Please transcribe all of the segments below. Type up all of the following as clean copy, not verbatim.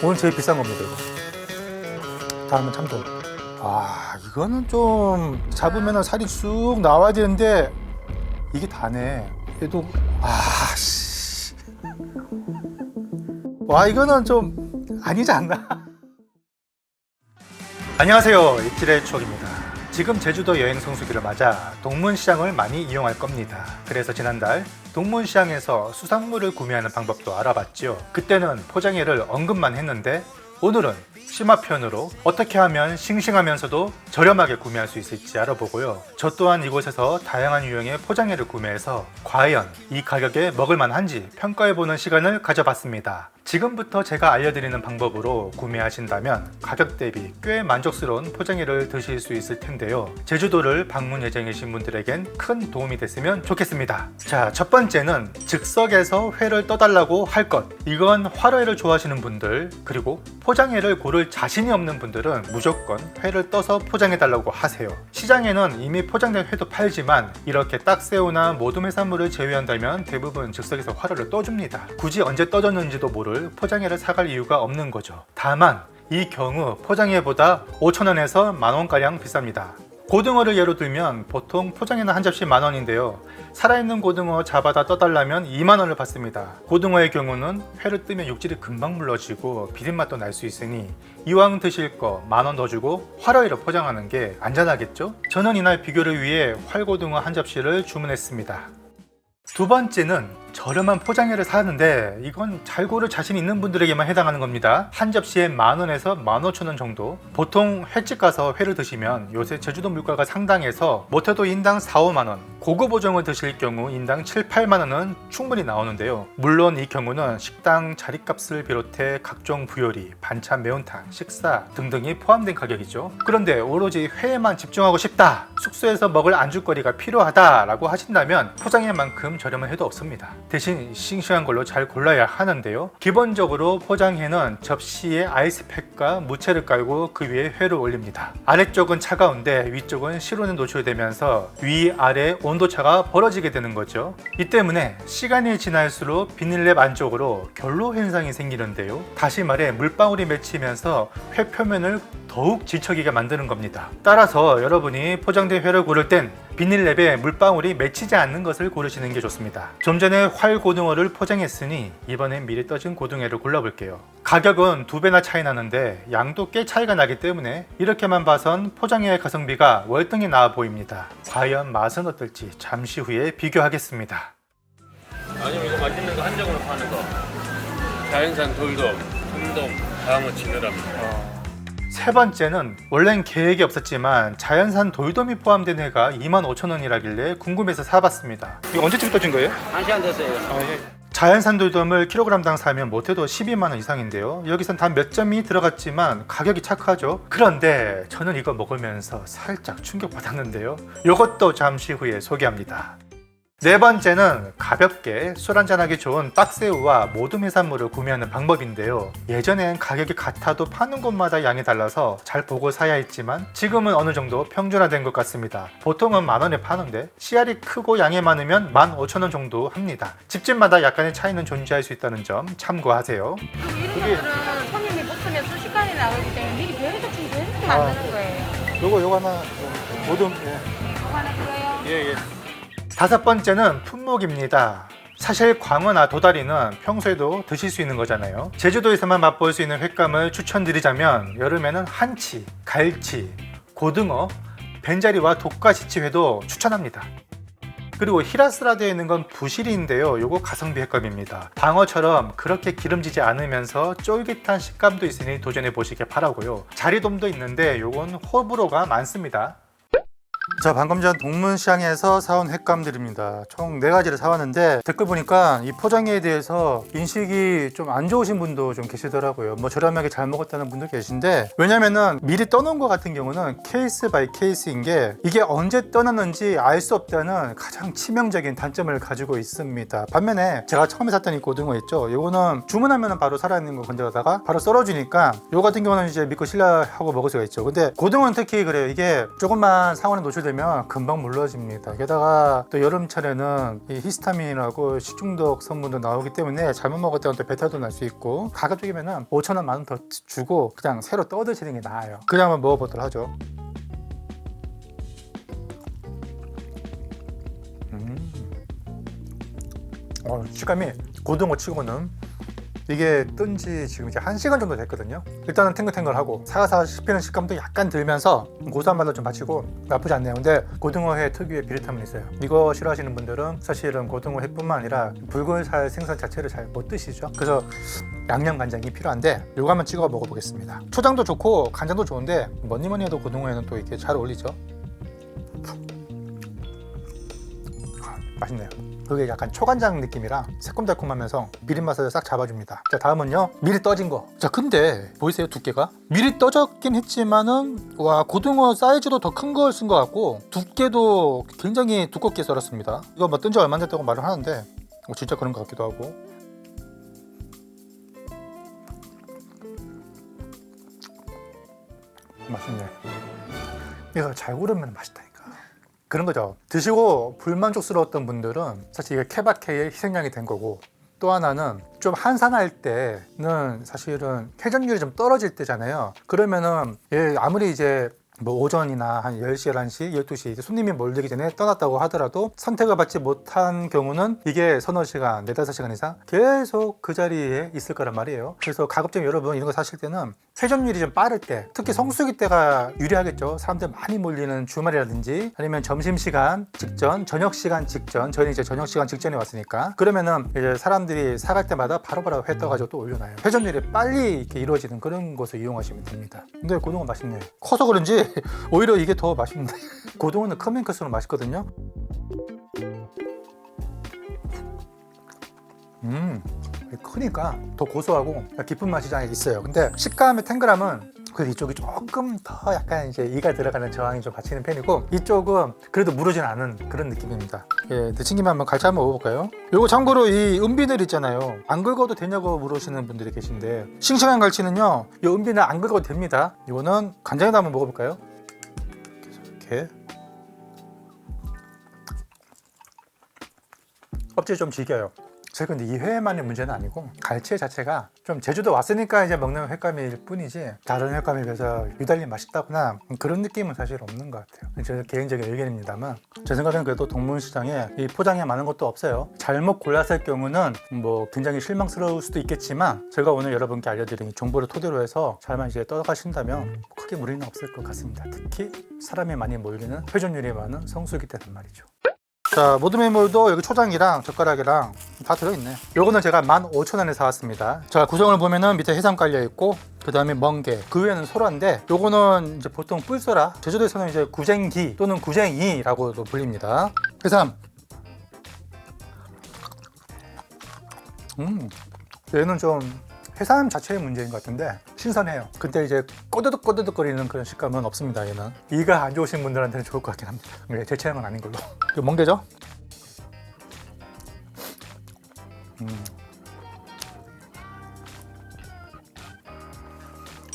오늘 제일 비싼 겁니다 이거. 다음은 참돔. 아 이거는 좀 잡으면 살이 쑥 나와야 되는데 이게 다네. 얘도 아씨. 와 이거는 좀 아니지 않나? 안녕하세요, 입질의 추억입니다. 지금 제주도 여행 성수기를 맞아 동문시장을 많이 이용할 겁니다. 그래서 지난달 동문시장에서 수산물을 구매하는 방법도 알아봤죠. 그때는 포장해를 언급만 했는데 오늘은 심화편으로 어떻게 하면 싱싱하면서도 저렴하게 구매할 수 있을지 알아보고요. 저 또한 이곳에서 다양한 유형의 포장해를 구매해서 과연 이 가격에 먹을만한지 평가해보는 시간을 가져봤습니다. 지금부터 제가 알려드리는 방법으로 구매하신다면 가격 대비 꽤 만족스러운 포장해를 드실 수 있을 텐데요. 제주도를 방문 예정이신 분들에겐 큰 도움이 됐으면 좋겠습니다. 자, 첫 번째는 즉석에서 회를 떠달라고 할 것. 이건 화로회를 좋아하시는 분들, 그리고 포장해를 고를 자신이 없는 분들은 무조건 회를 떠서 포장해달라고 하세요. 시장에는 이미 포장된 회도 팔지만 이렇게 딱새우나 모둠 해산물을 제외한다면 대부분 즉석에서 화로를 떠줍니다. 굳이 언제 떠졌는지도 모를 포장해를 사갈 이유가 없는 거죠. 다만 이 경우 포장해보다 5,000원에서 만원가량 비쌉니다. 고등어를 예로 들면 보통 포장해는 한 접시 만원인데요. 살아있는 고등어 잡아다 떠달라면 2만원을 받습니다. 고등어의 경우는 회를 뜨면 육질이 금방 물러지고 비린맛도 날 수 있으니 이왕 드실 거 만원 더 주고 화로회로 포장하는 게 안전하겠죠? 저는 이날 비교를 위해 활고등어 한 접시를 주문했습니다. 두 번째는 저렴한 포장해를 사는데 이건 잘 고를 자신 있는 분들에게만 해당하는 겁니다. 한 접시에 만원에서 15,000원 정도. 보통 횟집 가서 회를 드시면 요새 제주도 물가가 상당해서 못해도 인당 4, 5만원, 고급 어종을 드실 경우 인당 7, 8만원은 충분히 나오는데요. 물론 이 경우는 식당 자리값을 비롯해 각종 부요리, 반찬, 매운탕, 식사 등등이 포함된 가격이죠. 그런데 오로지 회에만 집중하고 싶다, 숙소에서 먹을 안주거리가 필요하다 라고 하신다면 포장해만큼 저렴한 회도 없습니다. 대신 싱싱한 걸로 잘 골라야 하는데요. 기본적으로 포장해는 접시에 아이스팩과 무채를 깔고 그 위에 회를 올립니다. 아래쪽은 차가운데 위쪽은 실온에 노출되면서 위아래 온도차가 벌어지게 되는 거죠. 이 때문에 시간이 지날수록 비닐랩 안쪽으로 결로 현상이 생기는데요. 다시 말해 물방울이 맺히면서 회 표면을 더욱 질척이게 만드는 겁니다. 따라서 여러분이 포장된 회를 고를 땐 비닐랩에 물방울이 맺히지 않는 것을 고르시는 게 좋습니다. 좀 전에 활고등어를 포장했으니 이번엔 미리 떠진 고등어를 골라볼게요. 가격은 2배나 차이 나는데 양도 꽤 차이가 나기 때문에 이렇게만 봐선 포장해의 가성비가 월등히 나아 보입니다. 과연 맛은 어떨지 잠시 후에 비교하겠습니다. 아니면 이거 맛있는 거 한정으로 파는 거. 자연산 돌돔, 참돔, 다음은 지느러미. 세 번째는 원래는 계획이 없었지만 자연산 돌돔이 포함된 회가 25,000원이라길래 궁금해서 사봤습니다. 이거 언제쯤 떠진 거예요? 1시간 됐어요. 자연산 돌돔을 킬로그램당 사면 못해도 12만원 이상인데요. 여기선 단 몇 점이 들어갔지만 가격이 착하죠. 그런데 저는 이거 먹으면서 살짝 충격받았는데요. 이것도 잠시 후에 소개합니다. 네 번째는 가볍게 술 한잔하기 좋은 딱새우와 모둠 해산물을 구매하는 방법인데요. 예전엔 가격이 같아도 파는 곳마다 양이 달라서 잘 보고 사야 했지만 지금은 어느 정도 평준화된 것 같습니다. 보통은 만원에 파는데 씨알이 크고 양이 많으면 15,000원 정도 합니다. 집집마다 약간의 차이는 존재할 수 있다는 점 참고하세요. 이런 것들은 손님이 붙으면 순식간에 나오기 때문에 미리 배를 좀 이렇게 만드는 거예요. 요거 하나 모둠. 이거 하나 드려요. 예. 다섯 번째는 품목입니다. 사실 광어나 도다리는 평소에도 드실 수 있는 거잖아요. 제주도에서만 맛볼 수 있는 횟감을 추천드리자면 여름에는 한치, 갈치, 고등어, 벤자리와 독가시치회도 추천합니다. 그리고 히라스라 되어 있는 건 부시리인데요. 요거 가성비 횟감입니다. 방어처럼 그렇게 기름지지 않으면서 쫄깃한 식감도 있으니 도전해 보시길 바라고요. 자리돔도 있는데 요건 호불호가 많습니다. 자, 방금 전 동문시장에서 사온 횟감들입니다. 총 4가지를 사왔는데 댓글 보니까 이 포장해에 대해서 인식이 좀 안 좋으신 분도 좀 계시더라고요. 뭐 저렴하게 잘 먹었다는 분도 계신데, 왜냐면은 미리 떠놓은 것 같은 경우는 케이스 바이 케이스인 게 이게 언제 떠났는지 알 수 없다는 가장 치명적인 단점을 가지고 있습니다. 반면에 제가 처음에 샀던 이 고등어 있죠, 이거는 주문하면 바로 살아있는 거 건져다가 바로 썰어주니까 요 같은 경우는 이제 믿고 신뢰하고 먹을 수가 있죠. 근데 고등어는 특히 그래요. 이게 조금만 상온에 노출되면 되면 금방 물러집니다. 게다가 또 여름철에는 이 히스타민이라고 식중독 성분도 나오기 때문에 잘못 먹을 때는 또 배탈도 날 수 있고, 가급적이면 5,000원, 10,000원 더 주고 그냥 새로 떠 드시는 게 나아요. 그냥 한번 먹어보도록 하죠. 식감이 고등어 치고는 이게 뜬 지 지금 이제 1시간 정도 됐거든요. 일단은 탱글탱글하고 사가사가 씹히는 식감도 약간 들면서 고소한 맛도 좀 마치고 나쁘지 않네요. 근데 고등어회 특유의 비릿함은 있어요. 이거 싫어하시는 분들은 사실은 고등어회뿐만 아니라 붉은살 생선 자체를 잘 못 드시죠. 그래서 양념 간장이 필요한데 이거 한번 찍어 먹어보겠습니다. 초장도 좋고 간장도 좋은데 뭐니뭐니 해도 고등어회는 또 이렇게 잘 어울리죠. 맛있네요. 그게 약간 초간장 느낌이라 새콤달콤하면서 비린맛을 싹 잡아줍니다. 자, 다음은요, 미리 떠진 거. 자, 근데 보이세요? 두께가? 미리 떠졌긴 했지만은 와, 고등어 사이즈도 더 큰 걸 쓴 것 같고 두께도 굉장히 두껍게 썰었습니다. 이거 뭐 뜬 지 얼마 안 됐다고 말을 하는데 진짜 그런 것 같기도 하고. 맛있네. 이거 잘 고르면 맛있다니까. 그런 거죠. 드시고 불만족스러웠던 분들은 사실 이게 케바케의 희생양이 된 거고, 또 하나는 좀 한산할 때는 사실은 회전율이 좀 떨어질 때잖아요. 그러면은 아무리 이제 뭐 오전이나 한 10시, 11시, 12시 이제 손님이 몰리기 전에 떠났다고 하더라도 선택을 받지 못한 경우는 이게 서너 시간, 4-5시간 이상 계속 그 자리에 있을 거란 말이에요. 그래서 가급적 여러분 이런 거 사실 때는 회전율이 좀 빠를 때, 특히 성수기 때가 유리하겠죠. 사람들 많이 몰리는 주말이라든지 아니면 점심시간 직전, 저녁시간 직전, 저희는 이제 저녁시간 직전에 왔으니까 그러면은 이제 사람들이 사갈 때마다 바로바로 회 떠가지고 또 올려놔요. 회전율이 빨리 이렇게 이루어지는 그런 곳을 이용하시면 됩니다. 근데 고등어 맛있네요. 커서 그런지 오히려 이게 더 맛있는데 고등어는 크면 클수록 맛있거든요. 크니까 더 고소하고 깊은 맛이 있어요. 근데 식감의 탱글함은 그래도 이쪽이 조금 더 약간 이제 이가 들어가는 저항이 좀 받치는 편이고, 이쪽은 그래도 무르진 않은 그런 느낌입니다. 예, 데친김에 한번 갈치 한번 먹어볼까요? 요거 참고로 이 은비들 있잖아요. 안 긁어도 되냐고 물으시는 분들이 계신데, 싱싱한 갈치는요, 이 은비는 안 긁어도 됩니다. 이거는 간장에다 한번 먹어볼까요? 이렇게 껍질 좀 질겨요. 근데 이 회만의 문제는 아니고 갈치 자체가 좀 제주도 왔으니까 이제 먹는 횟감일 뿐이지 다른 횟감에 비해서 유달리 맛있다거나 그런 느낌은 사실 없는 것 같아요. 제 개인적인 의견입니다만, 제 생각에는 그래도 동문시장에 이 포장에 많은 것도 없어요. 잘못 골랐을 경우는 뭐 굉장히 실망스러울 수도 있겠지만, 제가 오늘 여러분께 알려드린 이 정보를 토대로 해서 잘만 이제 떠가신다면 크게 무리는 없을 것 같습니다. 특히 사람이 많이 몰리는 회전율이 많은 성수기 때는 말이죠. 자, 모든 메모도 여기 초장이랑 젓가락이랑 다 들어있네. 요거는 제가 15,000원에 사왔습니다. 자, 구성을 보면은 밑에 해삼 깔려있고, 그 다음에 멍게, 그 위에는 소라인데, 요거는 이제 보통 뿔소라, 제주도에서는 이제 구쟁기 또는 구쟁이라고도 불립니다. 해삼. 얘는 좀 해삼 자체의 문제인 것 같은데 신선해요. 근데 이제 꼬드득꼬드득거리는 그런 식감은 없습니다. 얘는 이가 안 좋으신 분들한테는 좋을 것 같긴 합니다. 제 취향은 아닌 걸로. 이거 멍게죠?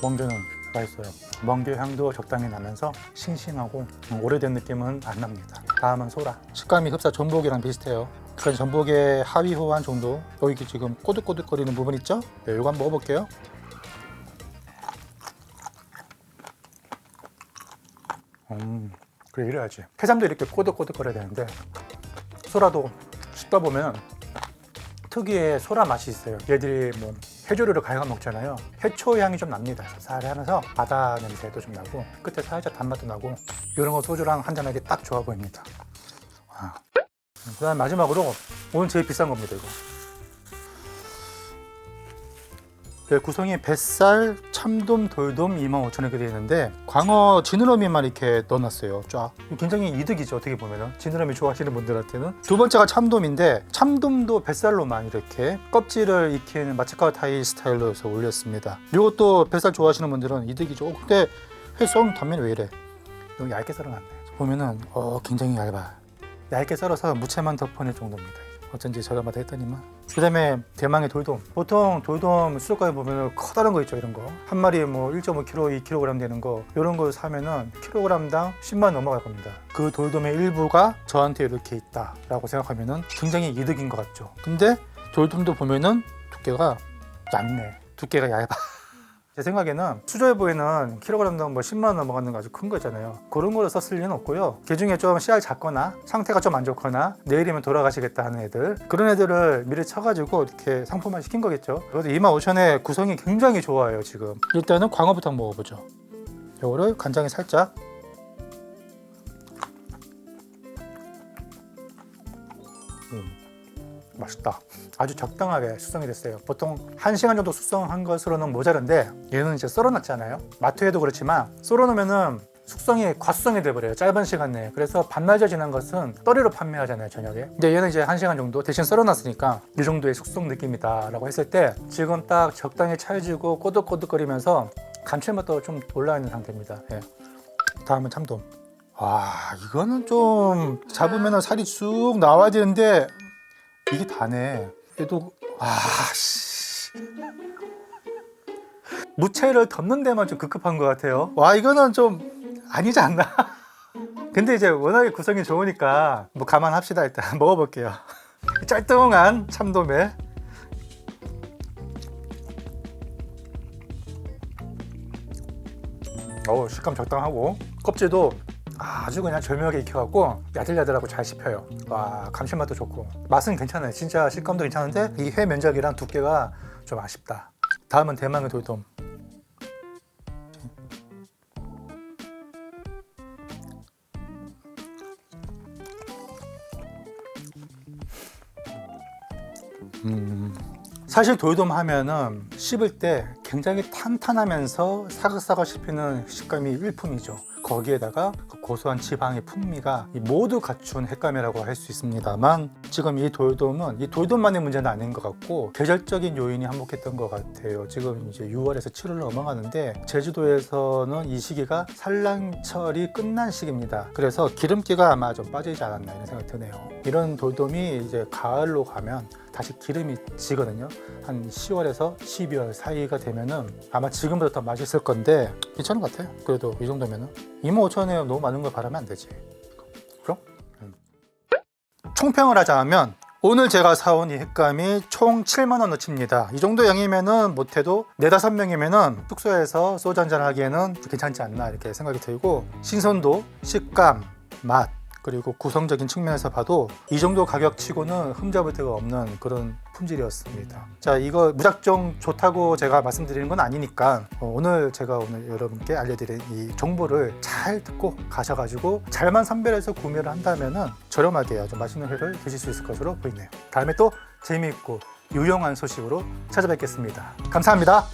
멍게는 맛있어요. 멍게 향도 적당히 나면서 싱싱하고 오래된 느낌은 안 납니다. 다음은 소라. 식감이 흡사 전복이랑 비슷해요. 그러니까 전복의 하위 호환 정도. 여기 지금 꼬득꼬득거리는 부분 있죠? 네, 이거 한번 먹어볼게요. 그래, 이래야지. 해삼도 이렇게 꼬득꼬득거려야 되는데 소라도 씹다 보면 특유의 소라 맛이 있어요. 얘들이 뭐 해조류를 갈아 먹잖아요. 해초 향이 좀 납니다. 쌀쌀하면서 바다 냄새도 좀 나고 끝에 살짝 단맛도 나고, 이런 거 소주랑 한잔하기 딱 좋아 보입니다. 와. 그 다음 마지막으로 오늘 제일 비싼 겁니다. 이거 구성이 뱃살, 참돔, 돌돔 25,000원에 되어 있는데 광어 지느러미만 이렇게 넣어놨어요. 쫙. 굉장히 이득이죠. 어떻게 보면은 지느러미 좋아하시는 분들한테는. 두 번째가 참돔인데, 참돔도 뱃살로만 이렇게 껍질을 익힌 마츠카와타이 스타일로 해서 올렸습니다. 이것도 뱃살 좋아하시는 분들은 이득이죠. 근데 회성 단면이 왜 이래? 너무 얇게 썰어놨네. 보면은 굉장히 얇아. 얇게 썰어서 무채만 덮어낼 정도입니다. 어쩐지 저렴하다 했더니만. 그 다음에 대망의 돌돔. 보통 돌돔 수족관에 보면 커다란 거 있죠. 이런 거 한 마리에 뭐 1.5kg, 2kg 되는 거, 이런 거 사면은 킬로그램당 10만 넘어갈 겁니다. 그 돌돔의 일부가 저한테 이렇게 있다 라고 생각하면은 굉장히 이득인 것 같죠. 근데 돌돔도 보면은 두께가 얇네. 두께가 얇아. 제 생각에는 수조에 보이는 킬로그램당 뭐 10만 원 넘어가는 거 아주 큰 거 있잖아요. 그런 거를 썼을 리는 없고요. 개중에 좀 씨알 작거나 상태가 좀 안 좋거나 내일이면 돌아가시겠다 하는 애들, 그런 애들을 미리 쳐가지고 이렇게 상품화 시킨 거겠죠. 그래도 25,000원에 구성이 굉장히 좋아요. 지금 일단은 광어부터 먹어보죠. 요거를 간장에 살짝. 맛있다. 아주 적당하게 숙성이 됐어요. 보통 1시간 정도 숙성한 것으로는 모자른데 얘는 이제 썰어놨잖아요. 마트에도 그렇지만 썰어놓으면은 숙성이 과수성이 돼버려요. 짧은 시간 내에. 그래서 반나절 지난 것은 떠리로 판매하잖아요, 저녁에. 근데 얘는 이제 1시간 정도 대신 썰어놨으니까 이 정도의 숙성 느낌이다 라고 했을 때 지금 딱 적당히 찰지고 꼬득꼬득거리면서 감칠맛도 좀 올라있는 상태입니다. 예. 다음은 참돔. 와, 이거는 좀 잡으면 살이 쭉 나와야 되는데 이게 다네. 얘도 무채를 덮는 데만 좀 급급한 것 같아요. 와, 이거는 좀 아니지 않나? 근데 이제 워낙에 구성이 좋으니까 뭐 감안합시다. 일단 먹어볼게요. 짤뚱한 참돔에 식감 적당하고 껍질도 아주 그냥 절묘하게 익혀갖고 야들야들하고 잘 씹혀요. 와, 감칠맛도 좋고 맛은 괜찮아요. 진짜 식감도 괜찮은데 이 회 면적이랑 두께가 좀 아쉽다. 다음은 대망의 돌돔. 사실 돌돔 하면은 씹을 때 굉장히 탄탄하면서 사각사각 씹히는 식감이 일품이죠. 거기에다가 그 고소한 지방의 풍미가 모두 갖춘 횟감이라고 할 수 있습니다만, 지금 이 돌돔은 이 돌돔만의 문제는 아닌 것 같고 계절적인 요인이 한몫했던 것 같아요. 지금 이제 6월에서 7월로 넘어가는데 제주도에서는 이 시기가 산란철이 끝난 시기입니다. 그래서 기름기가 아마 좀 빠지지 않았나 이런 생각이 드네요. 이런 돌돔이 이제 가을로 가면 다시 기름이 지거든요. 한 10월에서 12월 사이가 되면은 아마 지금보다 더 맛있을 건데 괜찮은 것 같아요. 그래도 이 정도면은 25,000원에 너무 많은 걸 바라면 안 되지. 그럼? 총평을 하자면 오늘 제가 사온 이 횟감이 총 7만원어치입니다. 이 정도 양이면은 못해도 4-5명이면은 숙소에서 소주 한잔 하기에는 괜찮지 않나 이렇게 생각이 들고, 신선도, 식감, 맛, 그리고 구성적인 측면에서 봐도 이 정도 가격치고는 흠잡을 데가 없는 그런 품질이었습니다. 자, 이거 무작정 좋다고 제가 말씀드리는 건 아니니까 오늘 여러분께 알려드린 이 정보를 잘 듣고 가셔가지고 잘만 선별해서 구매를 한다면은 저렴하게 아주 맛있는 회를 드실 수 있을 것으로 보이네요. 다음에 또 재미있고 유용한 소식으로 찾아뵙겠습니다. 감사합니다.